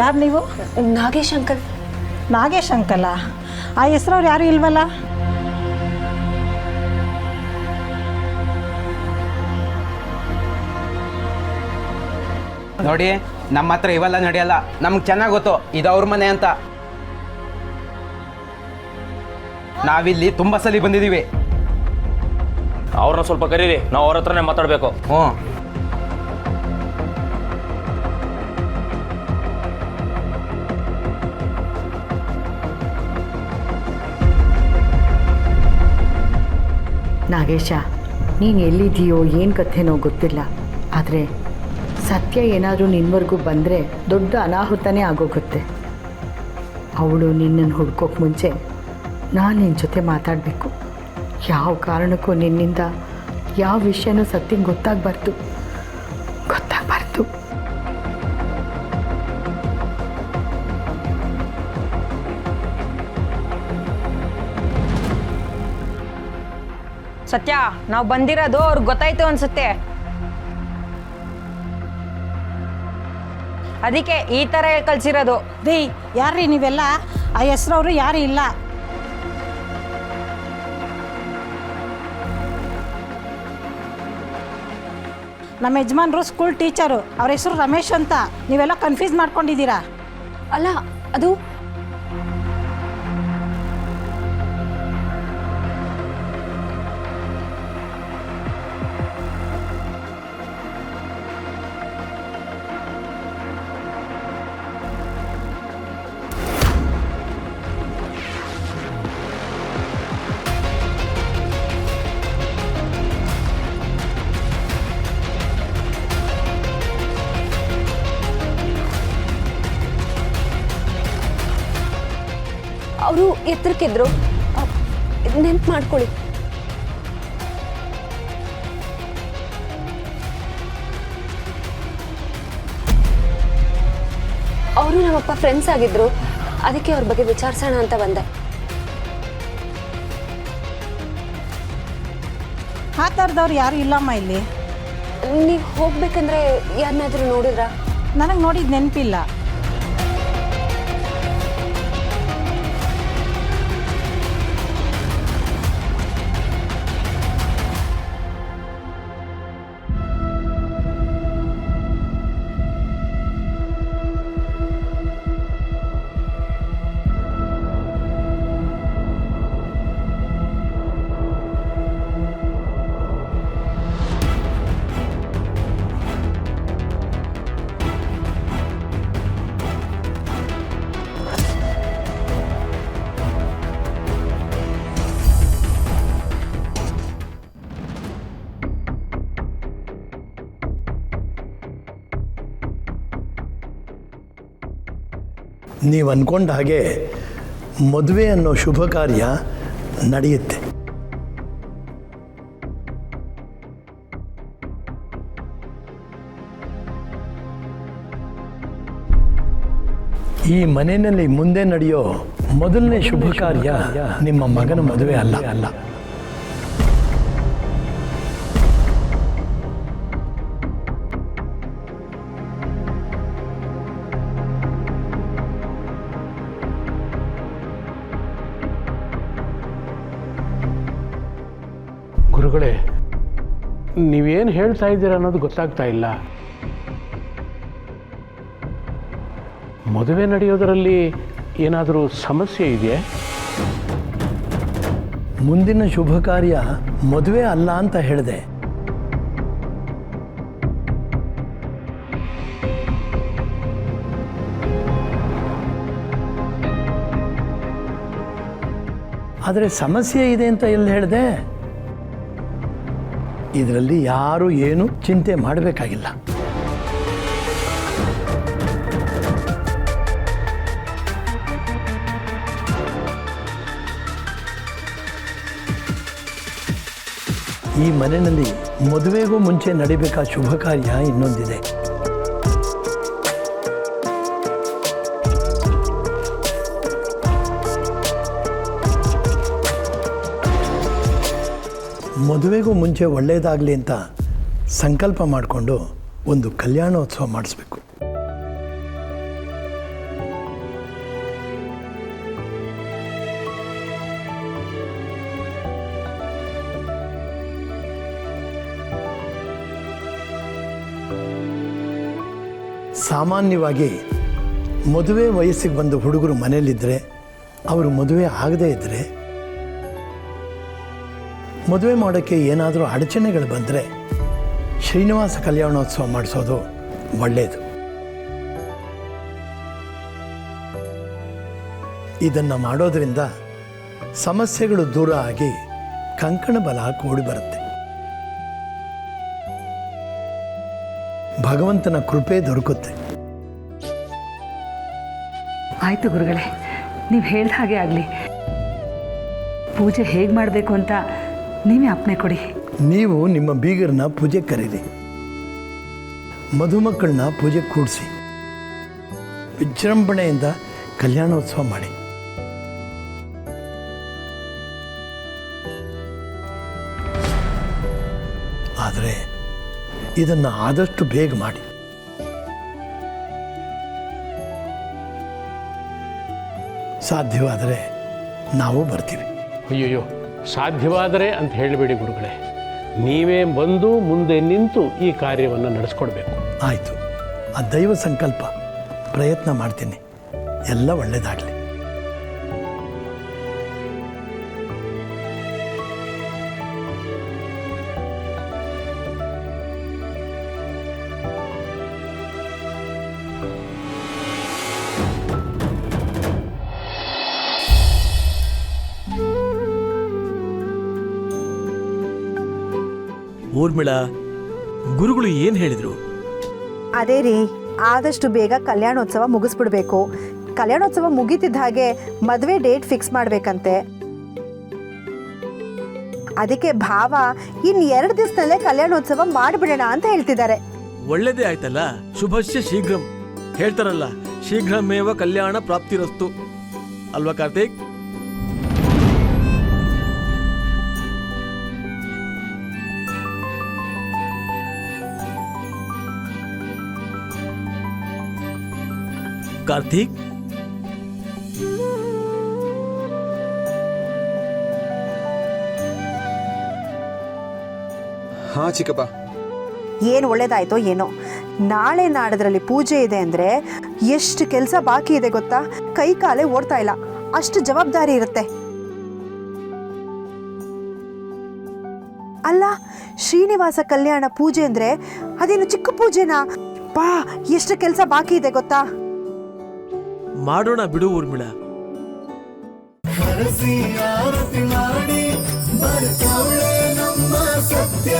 ಯಾರು ನೀವು? ನಾಗೇಶ್ ಅಂಕಲ್. ನಾಗೇಶ್ ಅಂಕಲ್ಲ? ಆ ಹೆಸ್ರವ್ರು ಯಾರು ಇಲ್ವಲ್ಲ? ನೋಡಿ, ನಮ್ಮ ಹತ್ರ ಇವೆಲ್ಲ ನಡೆಯಲ್ಲ. ನಮ್ಗೆ ಚೆನ್ನಾಗಿ ಗೊತ್ತು ಇದು ಅವ್ರ ಮನೆ ಅಂತ. ನಾವಿಲ್ಲಿ ತುಂಬ ಸಲ ಬಂದಿದ್ದೀವಿ. ಅವ್ರನ್ನ ಸ್ವಲ್ಪ ಕರೀರಿ, ನಾವು ಅವ್ರ ಹತ್ರನೇ ಮಾತಾಡಬೇಕು. ಹ್ಞೂ. ನಾಗೇಶ, ನೀನು ಎಲ್ಲಿದೆಯೋ ಏನು ಕಥೆನೋ ಗೊತ್ತಿಲ್ಲ, ಆದರೆ ಸತ್ಯ ಏನಾದರೂ ನಿನ್ನವರೆಗೂ ಬಂದರೆ ದೊಡ್ಡ ಅನಾಹುತನೇ ಆಗೋಗುತ್ತೆ. ಅವಳು ನಿನ್ನನ್ನು ಹುಡ್ಕೋಕ್ಕೆ ಮುಂಚೆ ನಾನು ನಿನ್ನ ಜೊತೆ ಮಾತಾಡಬೇಕು. ಯಾವ ಕಾರಣಕ್ಕೂ ನಿನ್ನಿಂದ ಯಾವ ವಿಷಯನೂ ಸತ್ಯಂಗೆ ಗೊತ್ತಾಗಬಾರ್ದು. ಸತ್ಯ, ನಾವು ಬಂದಿರೋದು ಅವ್ರಿಗೆ ಗೊತ್ತಾಯ್ತು ಅನ್ಸುತ್ತೆ. ಅದಕ್ಕೆ ಈ ಥರ ಕಳ್ಸಿರೋದು. ರೀ, ಯಾರ್ರೀ ನೀವೆಲ್ಲ? ಆ ಹೆಸ್ರವ್ರು ಯಾರು ಇಲ್ಲ. ನಮ್ಮ ಯಜಮಾನ್ರು ಸ್ಕೂಲ್ ಟೀಚರು, ಅವ್ರ ಹೆಸರು ರಮೇಶ್ ಅಂತ. ನೀವೆಲ್ಲ ಕನ್ಫ್ಯೂಸ್ ಮಾಡ್ಕೊಂಡಿದ್ದೀರಾ. ಅಲ್ಲ, ಅದು ಅವರು ಎತ್ತರಕ್ಕಿದ್ರು. ನೆನ್ಪು ಮಾಡ್ಕೊಳ್ಳಿ. ಅವರು ನಮ್ಮಪ್ಪ ಫ್ರೆಂಡ್ಸ್ ಆಗಿದ್ರು, ಅದಕ್ಕೆ ಅವ್ರ ಬಗ್ಗೆ ವಿಚಾರಿಸೋಣ ಅಂತ ಬಂದೆ. ಆ ಥರದವ್ರು ಯಾರು ಇಲ್ಲಮ್ಮ ಇಲ್ಲಿ. ನೀವು ಹೋಗ್ಬೇಕಂದ್ರೆ ಯಾರನ್ನಾದ್ರೂ ನೋಡಿದ್ರಾ? ನನಗೆ ನೋಡಿದ ನೆನಪಿಲ್ಲ. ನೀವು ಅಂದ್ಕೊಂಡ ಹಾಗೆ ಮದುವೆ ಅನ್ನೋ ಶುಭ ಕಾರ್ಯ ನಡೆಯುತ್ತೆ. ಈ ಮನೆಯಲ್ಲಿ ಮುಂದೆ ನಡೆಯೋ ಮೊದಲನೇ ಶುಭ ಕಾರ್ಯ ನಿಮ್ಮ ಮಗನ ಮದುವೆ ಅಲ್ಲ. ಗುರುಗಳೇ, ನೀವೇನು ಹೇಳ್ತಾ ಇದ್ದೀರ ಅನ್ನೋದು ಗೊತ್ತಾಗ್ತಾ ಇಲ್ಲ. ಮದುವೆ ನಡೆಯೋದರಲ್ಲಿ ಏನಾದರೂ ಸಮಸ್ಯೆ ಇದೆಯೇ? ಮುಂದಿನ ಶುಭ ಕಾರ್ಯ ಮದುವೆ ಅಲ್ಲ ಅಂತ ಹೇಳಿದೆ. ಆದರೆ ಸಮಸ್ಯೆ ಇದೆ ಅಂತ ಎಲ್ಲಿ ಹೇಳಿದೆ? ಇದರಲ್ಲಿ ಯಾರೂ ಏನು ಚಿಂತೆ ಮಾಡಬೇಕಾಗಿಲ್ಲ. ಈ ಮನೆಯಲ್ಲಿ ಮದುವೆಗೂ ಮುಂಚೆ ನಡಿಬೇಕಾದ ಶುಭ ಕಾರ್ಯ ಇನ್ನೊಂದಿದೆ. ಮದುವೆಗೂ ಮುಂಚೆ ಒಳ್ಳೆಯದಾಗಲಿ ಅಂತ ಸಂಕಲ್ಪ ಮಾಡಿಕೊಂಡು ಒಂದು ಕಲ್ಯಾಣೋತ್ಸವ ಮಾಡಿಸ್ಬೇಕು. ಸಾಮಾನ್ಯವಾಗಿ ಮದುವೆ ವಯಸ್ಸಿಗೆ ಬಂದು ಹುಡುಗರು ಮನೇಲಿದ್ದರೆ ಅವರು ಮದುವೆ ಆಗದೇ ಇದ್ದರೆ ಮದುವೆ ಮಾಡೋಕ್ಕೆ ಏನಾದರೂ ಅಡಚಣೆಗಳು ಬಂದರೆ ಶ್ರೀನಿವಾಸ ಕಲ್ಯಾಣೋತ್ಸವ ಮಾಡಿಸೋದು ಒಳ್ಳೆಯದು. ಇದನ್ನು ಮಾಡೋದರಿಂದ ಸಮಸ್ಯೆಗಳು ದೂರ ಆಗಿ ಕಂಕಣ ಬಲ ಕೂಡಿ ಬರುತ್ತೆ. ಭಗವಂತನ ಕೃಪೆ ದೊರಕುತ್ತೆ. ಆಯಿತು ಗುರುಗಳೇ, ನೀವು ಹೇಳ್ದ ಹಾಗೆ ಆಗಲಿ. ಪೂಜೆ ಹೇಗೆ ಮಾಡಬೇಕು ಅಂತ ನೀವೇ ಅಪ್ಪಣೆ ಕೊಡಿ. ನೀವು ನಿಮ್ಮ ಬೀಗರನ್ನ ಪೂಜೆ ಕರೀರಿ, ಮಧುಮಕ್ಕಳನ್ನ ಪೂಜೆ ಕೂಡಿಸಿ, ವಿಜೃಂಭಣೆಯಿಂದ ಕಲ್ಯಾಣೋತ್ಸವ ಮಾಡಿ. ಆದರೆ ಇದನ್ನು ಆದಷ್ಟು ಬೇಗ ಮಾಡಿ. ಸಾಧ್ಯವಾದರೆ ನಾವು ಬರ್ತೀವಿ. ಅಯ್ಯಯ್ಯೋ, ಸಾಧ್ಯವಾದರೆ ಅಂತ ಹೇಳಬೇಡಿ ಗುರುಗಳೇ. ನೀವೇ ಬಂದು ಮುಂದೆ ನಿಂತು ಈ ಕಾರ್ಯವನ್ನು ನಡೆಸ್ಕೊಡ್ಬೇಕು. ಆಯಿತು, ಆ ದೈವ ಸಂಕಲ್ಪ, ಪ್ರಯತ್ನ ಮಾಡ್ತೀನಿ. ಎಲ್ಲ ಒಳ್ಳೆಯದಾಗಲಿ. ಊರ್ಮಿಳಾ, ಗುರುಗಳು ಏನು ಹೇಳಿದರು? ಅದೇ ರೀ, ಆದಷ್ಟು ಬೇಗ ಕಲ್ಯಾಣೋತ್ಸವ ಮುಗಿಸ್ಬಿಡ್ಬೇಕು. ಕಲ್ಯಾಣೋತ್ಸವ ಮುಗಿತಿದ್ದ ಹಾಗೆ ಮದುವೆ ಡೇಟ್ ಫಿಕ್ಸ್ ಮಾಡಬೇಕಂತೆ. ಅದಕ್ಕೆ ಭಾವ ಇನ್ನು 2 ದಿವಸದಲ್ಲೇ ಕಲ್ಯಾಣೋತ್ಸವ ಮಾಡಿಬಿಡೋಣ ಅಂತ ಹೇಳ್ತಿದ್ದಾರೆ. ಒಳ್ಳೆಯದೇ ಆಯ್ತಲ್ಲ. ಶುಭಶ್ಯ ಶೀಘ್ರಂ ಹೇಳ್ತಾರಲ್ಲ, ಶೀಘ್ರಮೇವ ಕಲ್ಯಾಣ ಪ್ರಾಪ್ತಿರಸ್ತು ಅಲ್ವಾ ಕಾರ್ತಿಕ್? ಕಾರ್ತಿಕ್, ಹಾ ಚಿಕ್ಕಪ್ಪ. ಏನು ಒಳ್ಳೇದಾಯ್ತೋ ಏನೋ. ನಾಳೆ ನಾಡದ್ರಲ್ಲಿ ಪೂಜೆ ಇದೆ ಅಂದರೆ ಎಷ್ಟು ಕೆಲಸ ಬಾಕಿ ಇದೆ ಗೊತ್ತಾ? ಕೈ ಕಾಲೇ ಓಡ್ತಾ ಇಲ್ಲ, ಅಷ್ಟು ಜವಾಬ್ದಾರಿ ಇರುತ್ತೆ. ಅಲ್ಲ, ಶ್ರೀನಿವಾಸ ಕಲ್ಯಾಣ ಪೂಜೆ ಅಂದರೆ ಅದೇನು ಚಿಕ್ಕ ಪೂಜೆನಾ? ಬಾ, ಎಷ್ಟು ಕೆಲಸ ಬಾಕಿ ಇದೆ ಗೊತ್ತಾ? ಮಾಡೋಣ ಬಿಡು ಊರ್ಮಿಳ. ಆರತಿ ಮಾಡಿ ಬರ್ತಾಳೆ ನಮ್ಮ ಸತ್ಯ.